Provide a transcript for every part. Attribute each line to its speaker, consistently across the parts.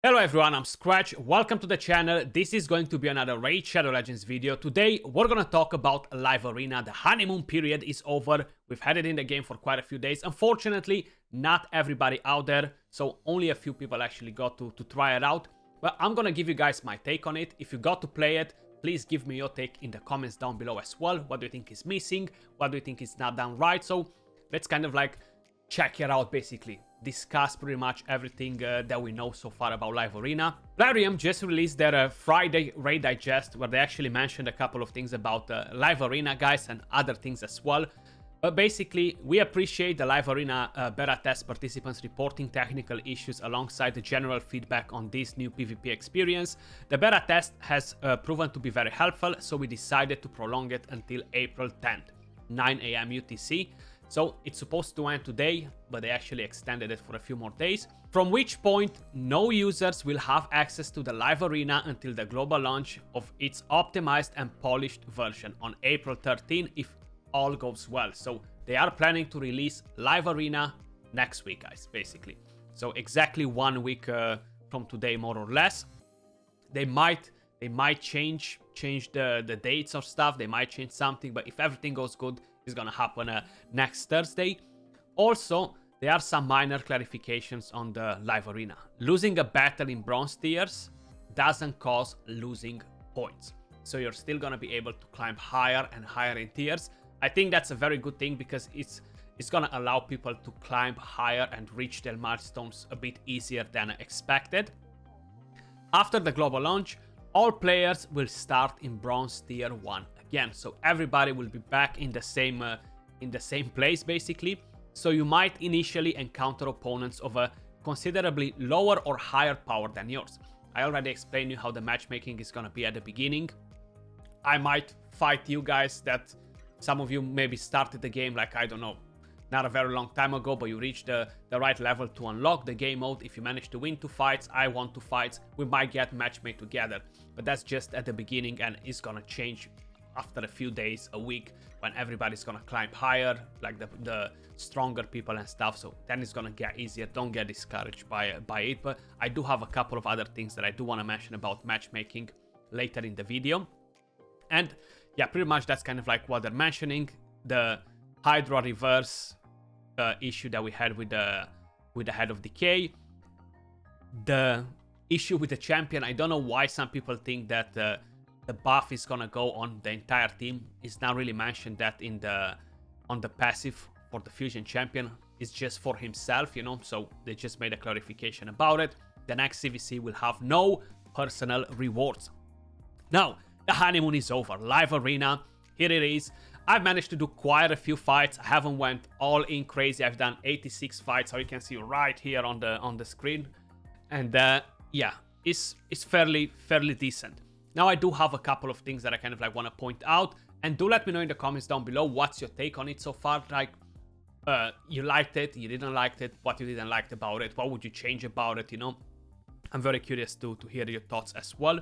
Speaker 1: Hello everyone, I'm Skratch. Welcome to the channel. This is going to be another Raid Shadow Legends video. Today we're gonna talk about Live Arena. The honeymoon period is over. We've had it in the game for quite a few days. Unfortunately, not everybody out there, so only a few people actually got to try it out. But I'm gonna give you guys my take on it. If you got to play it, please give me your take in the comments down below as well. What do you think is missing? What do you think is not done right? So let's kind of like check it out basically. Discuss pretty much everything that we know so far about Live Arena. Plarium just released their Friday Raid Digest, where they actually mentioned a couple of things about Live Arena, guys, and other things as well. But basically, we appreciate the Live Arena beta test participants reporting technical issues alongside the general feedback on this new PvP experience. The beta test has proven to be very helpful, so we decided to prolong it until April 10th, 9 AM UTC. So it's supposed to end today, but they actually extended it for a few more days. From which point, no users will have access to the Live Arena until the global launch of its optimized and polished version on April 13 if all goes well. So they are planning to release Live Arena next week, guys, basically. So exactly 1 week from today, more or less. They might change the dates or stuff. They might change something, but if everything goes good, it's gonna happen next Thursday. Also, there are some minor clarifications on the Live Arena. Losing a battle in bronze tiers doesn't cause losing points, so you're still gonna be able to climb higher and higher in tiers. I think that's a very good thing because it's gonna allow people to climb higher and reach their milestones a bit easier than expected. After the global launch, all players will start in bronze tier 1 again, so everybody will be back in the same place basically. So you might initially encounter opponents of a considerably lower or higher power than yours. I already explained you how the matchmaking is gonna be at the beginning. I might fight you guys that some of you maybe started the game like, I don't know, not a very long time ago, but you reached the right level to unlock the game mode. If you manage to win 2 fights, I won 2 fights, we might get match made together. But that's just at the beginning, and it's gonna change after a few days, a week, when everybody's gonna climb higher, like the stronger people and stuff. So then it's gonna get easier. Don't get discouraged by it. But I do have a couple of other things that I do want to mention about matchmaking later in the video. And yeah, pretty much that's kind of like what they're mentioning. The Hydra reverse issue that we had with the Head of Decay. The issue with the champion, I don't know why some people think that the buff is gonna go on the entire team. It's not really mentioned that on the passive for the fusion champion. It's just for himself, you know, so they just made a clarification about it. The next CVC will have no personal rewards. Now, the honeymoon is over. Live Arena, here it is. I've managed to do quite a few fights. I haven't went all in crazy. I've done 86 fights, so you can see right here on the screen. And yeah, it's fairly decent. Now I do have a couple of things that I kind of like want to point out, and do let me know in the comments down below what's your take on it so far. Like, you liked it, you didn't like it, what you didn't like about it, what would you change about it, you know? I'm very curious to hear your thoughts as well.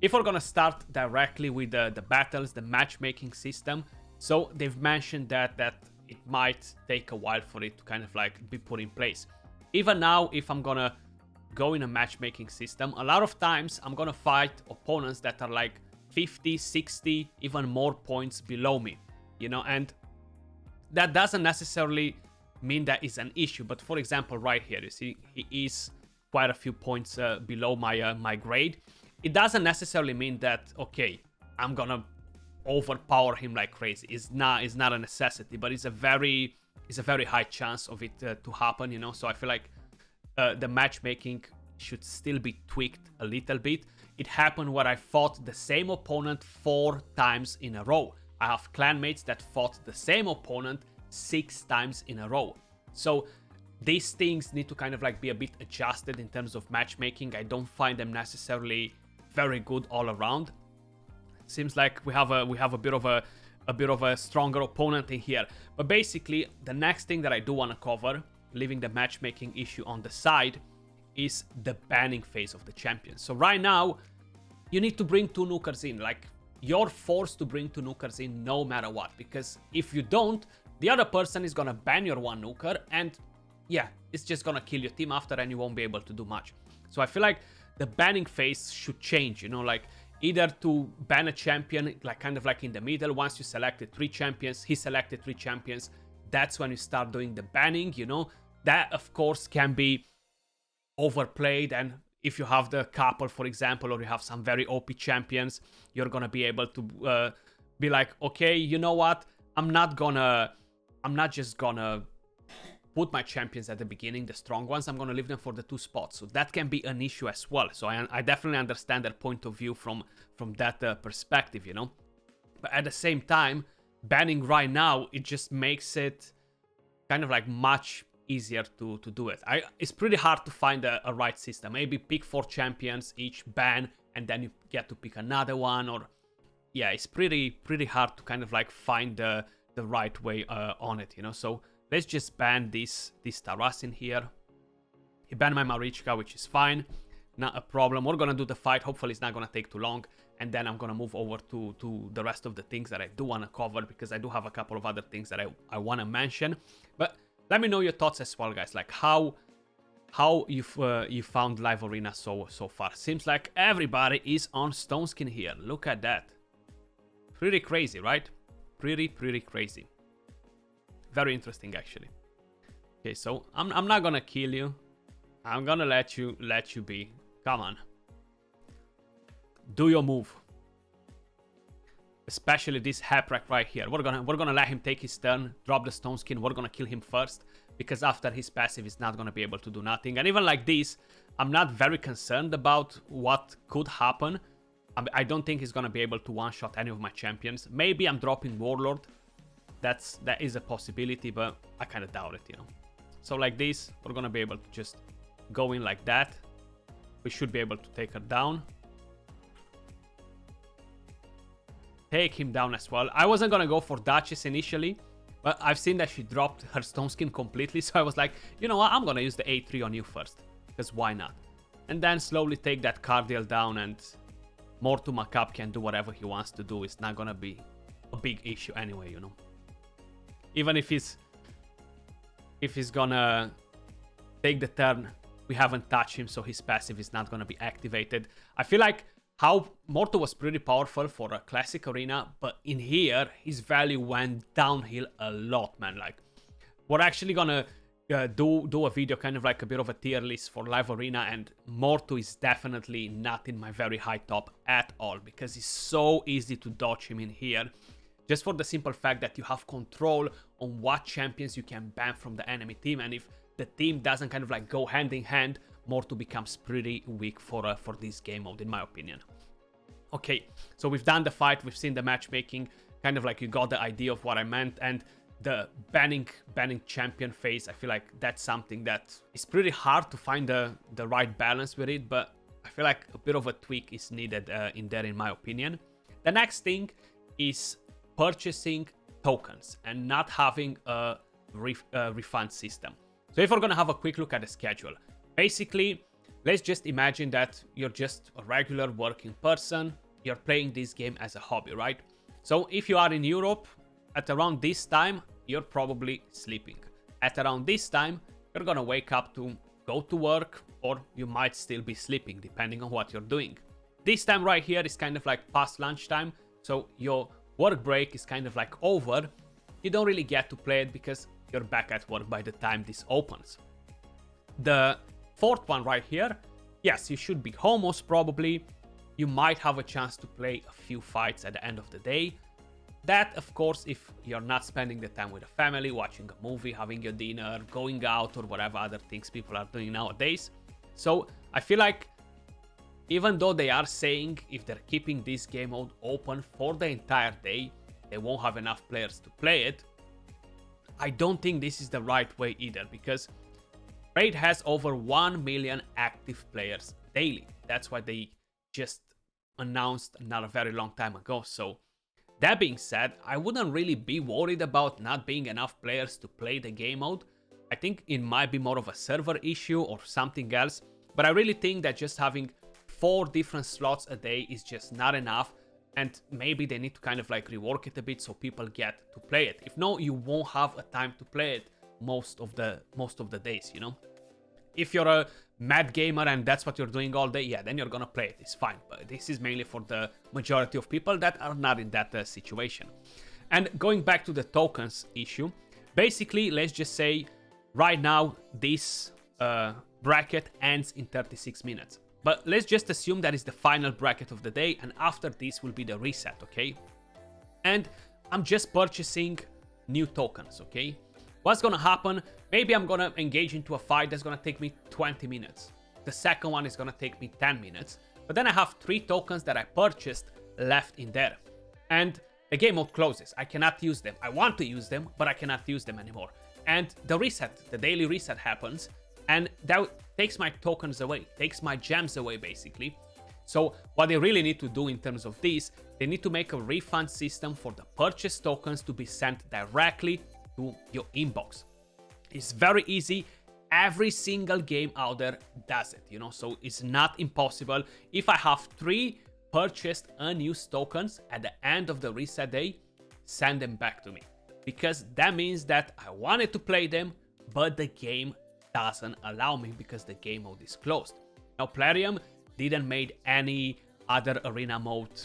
Speaker 1: If we're gonna start directly with the battles, the matchmaking system, so they've mentioned that it might take a while for it to kind of like be put in place. Even now, if I'm gonna go in a matchmaking system, a lot of times I'm gonna fight opponents that are like 50, 60, even more points below me, you know, and that doesn't necessarily mean that is an issue. But for example, right here, you see, he is quite a few points below my grade. It doesn't necessarily mean that, okay, I'm gonna overpower him like crazy. It's not a necessity, but it's a very high chance of it to happen, you know. So I feel like the matchmaking should still be tweaked a little bit. It happened where I fought the same opponent 4 times in a row. I have clanmates that fought the same opponent 6 times in a row. So these things need to kind of like be a bit adjusted in terms of matchmaking. I don't find them necessarily very good all around. Seems like we have a bit of a stronger opponent in here. But basically, the next thing that I do want to cover, leaving the matchmaking issue on the side, is the banning phase of the champion. So right now, you need to bring 2 nukers in. Like, you're forced to bring 2 nukers in no matter what, because if you don't, the other person is gonna ban your 1 nuker, and yeah, it's just gonna kill your team after and you won't be able to do much. So I feel like the banning phase should change, you know, like either to ban a champion, like kind of like in the middle, once you selected 3 champions, he selected 3 champions, that's when you start doing the banning, you know. That, of course, can be overplayed, and if you have the couple, for example, or you have some very OP champions, you're gonna be able to be like, okay, you know what, I'm not just gonna put my champions at the beginning, the strong ones, I'm gonna leave them for the 2 spots. So that can be an issue as well. So I definitely understand their point of view from that perspective, you know. But at the same time, banning right now, it just makes it kind of like much easier to do it. It's pretty hard to find a right system. Maybe pick 4 champions, each ban, and then you get to pick another one, or yeah, it's pretty hard to kind of like find the right way on it, you know. So let's just ban this Taras in here. He banned my Marichka, which is fine. Not a problem. We're gonna do the fight. Hopefully it's not gonna take too long. And then I'm gonna move over to the rest of the things that I do want to cover, because I do have a couple of other things that I want to mention. But let me know your thoughts as well, guys. Like how you found Live Arena so far. Seems like everybody is on Stone Skin here. Look at that. Pretty crazy, right? Pretty crazy. Very interesting, actually. Okay, so I'm not gonna kill you. I'm gonna let you be. Come on. Do your move. Especially this Haprack right here. We're gonna let him take his turn, drop the Stone Skin. We're gonna kill him first, because after his passive is not gonna be able to do nothing. And even like this, I'm not very concerned about what could happen. I don't think he's gonna be able to one-shot any of my champions. Maybe I'm dropping Warlord. That is a possibility, but I kind of doubt it, you know. So like this, we're gonna be able to just go in like that. We should be able to take her down. Take him down as well. I wasn't gonna go for Duchess initially, but I've seen that she dropped her Stone Skin completely, so I was like, you know what, I'm gonna use the A3 on you first, because why not? And then slowly take that Cardiel down, and Mortu Makap can do whatever he wants to do. It's not gonna be a big issue anyway, you know. Even if he's gonna take the turn, we haven't touched him, so his passive is not gonna be activated. I feel like how Mortu was pretty powerful for a classic arena, but in here, his value went downhill a lot, man. Like, we're actually gonna do a video, kind of like a bit of a tier list for Live Arena, and Mortu is definitely not in my very high top at all, because it's so easy to dodge him in here, just for the simple fact that you have control on what champions you can ban from the enemy team, and if the team doesn't kind of like go hand in hand, Mortu becomes pretty weak for this game mode, in my opinion. Okay, so we've done the fight, we've seen the matchmaking, kind of like you got the idea of what I meant, and the banning champion phase, I feel like that's something that is pretty hard to find the right balance with it, but I feel like a bit of a tweak is needed in there, in my opinion. The next thing is purchasing tokens and not having a refund system. So if we're gonna have a quick look at the schedule, basically, let's just imagine that you're just a regular working person. You're playing this game as a hobby, right? So if you are in Europe, at around this time, you're probably sleeping. At around this time, you're gonna wake up to go to work, or you might still be sleeping, depending on what you're doing. This time right here is kind of like past lunchtime, so your work break is kind of like over. You don't really get to play it because you're back at work by the time this opens. The fourth one right here, yes, you should be home most probably. You might have a chance to play a few fights at the end of the day. That, of course, if you're not spending the time with the family, watching a movie, having your dinner, going out, or whatever other things people are doing nowadays. So I feel like, even though they are saying if they're keeping this game mode open for the entire day, they won't have enough players to play it. I don't think this is the right way either, because Raid has over 1 million active players daily. That's why they just announced not a very long time ago. So that being said, I wouldn't really be worried about not being enough players to play the game mode. I think it might be more of a server issue or something else, but I really think that just having 4 different slots a day is just not enough, and maybe they need to kind of like rework it a bit so people get to play it. If no, you won't have a time to play it. most of the days, you know. If you're a mad gamer and that's what you're doing all day, yeah, then you're gonna play it. It's fine. But this is mainly for the majority of people that are not in that situation. And going back to the tokens issue, basically, let's just say right now this bracket ends in 36 minutes. But let's just assume that is the final bracket of the day, and after this will be the reset, okay? And I'm just purchasing new tokens, okay? What's gonna happen? Maybe I'm gonna engage into a fight that's gonna take me 20 minutes. The second one is gonna take me 10 minutes. But then I have 3 tokens that I purchased left in there. And the game mode closes. I cannot use them. I want to use them, but I cannot use them anymore. And the reset, the daily reset happens, and that takes my tokens away, takes my gems away, basically. So what they really need to do in terms of this, they need to make a refund system for the purchase tokens to be sent directly to your inbox. It's very easy. Every single game out there does it, you know, so it's not impossible. If I have 3 purchased unused tokens at the end of the reset day, send them back to me, because that means that I wanted to play them, but the game doesn't allow me because the game mode is closed. Now, Plarium didn't made any other arena mode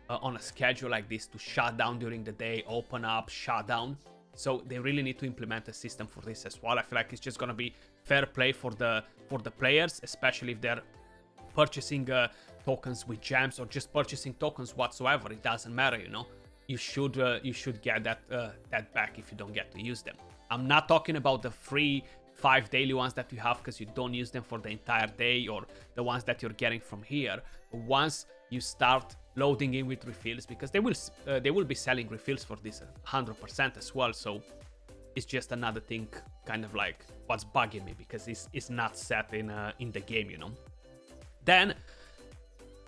Speaker 1: on a schedule like this to shut down during the day, open up, shut down. So they really need to implement a system for this as well. I feel like it's just gonna be fair play for the players, especially if they're purchasing tokens with gems or just purchasing tokens whatsoever. It doesn't matter, you know. You should get that back if you don't get to use them. I'm not talking about the free 5 daily ones that you have because you don't use them for the entire day, or the ones that you're getting from here. Once you start loading in with refills, because they will be selling refills for this 100% as well. So it's just another thing, kind of like what's bugging me, because it's not set in the game, you know. Then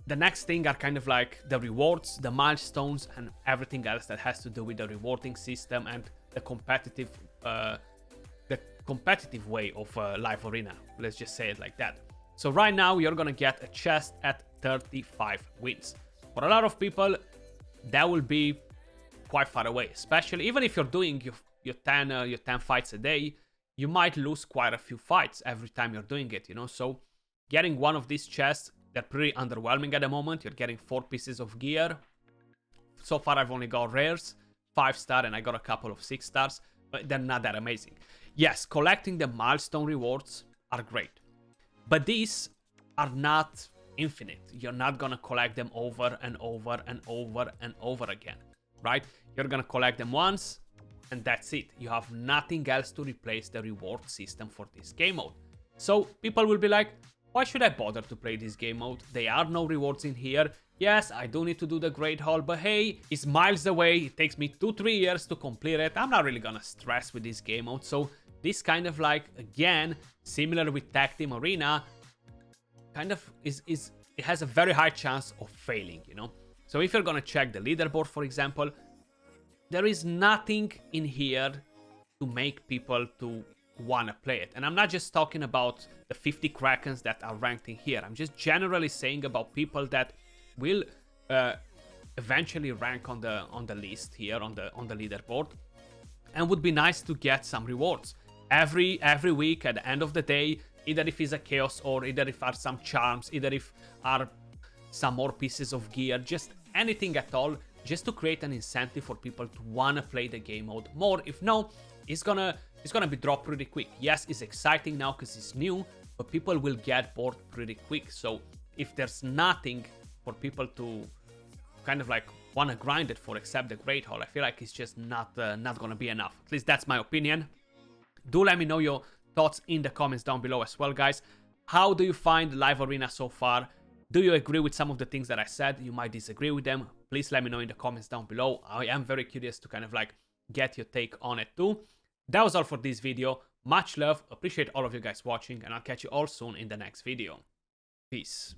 Speaker 1: the next thing are kind of like the rewards, the milestones, and everything else that has to do with the rewarding system and the competitive way of live arena. Let's just say it like that. So right now you're gonna get a chest at 35 wins. For a lot of people, that will be quite far away, especially even if you're doing your 10 fights a day, you might lose quite a few fights every time you're doing it, you know. So getting one of these chests, they're pretty underwhelming at the moment. You're getting 4 pieces of gear. So far I've only got rares, 5-star, and I got a couple of 6 stars, but they're not that amazing. Yes, collecting the milestone rewards are great, but these are not infinite. You're not gonna collect them over and over and over and over again, right? You're gonna collect them once and that's it. You have nothing else to replace the reward system for this game mode. So people will be like, why should I bother to play this game mode? There are no rewards in here. Yes, I do need to do the Great Hall, but hey, it's miles away. It takes me 2-3 years to complete it. I'm not really gonna stress with this game mode. So this kind of like, again, similar with Tag Team Arena, kind of it has a very high chance of failing, you know. So if you're gonna check the leaderboard, for example, there is nothing in here to make people to wanna play it. And I'm not just talking about the 50 Krakens that are ranked in here. I'm just generally saying about people that will eventually rank on the list here on the leaderboard, and would be nice to get some rewards every week at the end of the day, either if it's a chaos, or either if are some charms, either if are some more pieces of gear, just anything at all, just to create an incentive for people to wanna play the game mode more. If no, it's gonna be dropped pretty quick. Yes, it's exciting now because it's new, but people will get bored pretty quick. So if there's nothing for people to kind of like wanna grind it for except the Great Hall, I feel like it's just not gonna be enough. At least that's my opinion. Do let me know your thoughts in the comments down below as well, guys. How do you find Live Arena so far? Do you agree with some of the things that I said? You might disagree with them. Please let me know in the comments down below. I am very curious to kind of like get your take on it too. That was all for this video. Much love. Appreciate all of you guys watching, and I'll catch you all soon in the next video. Peace.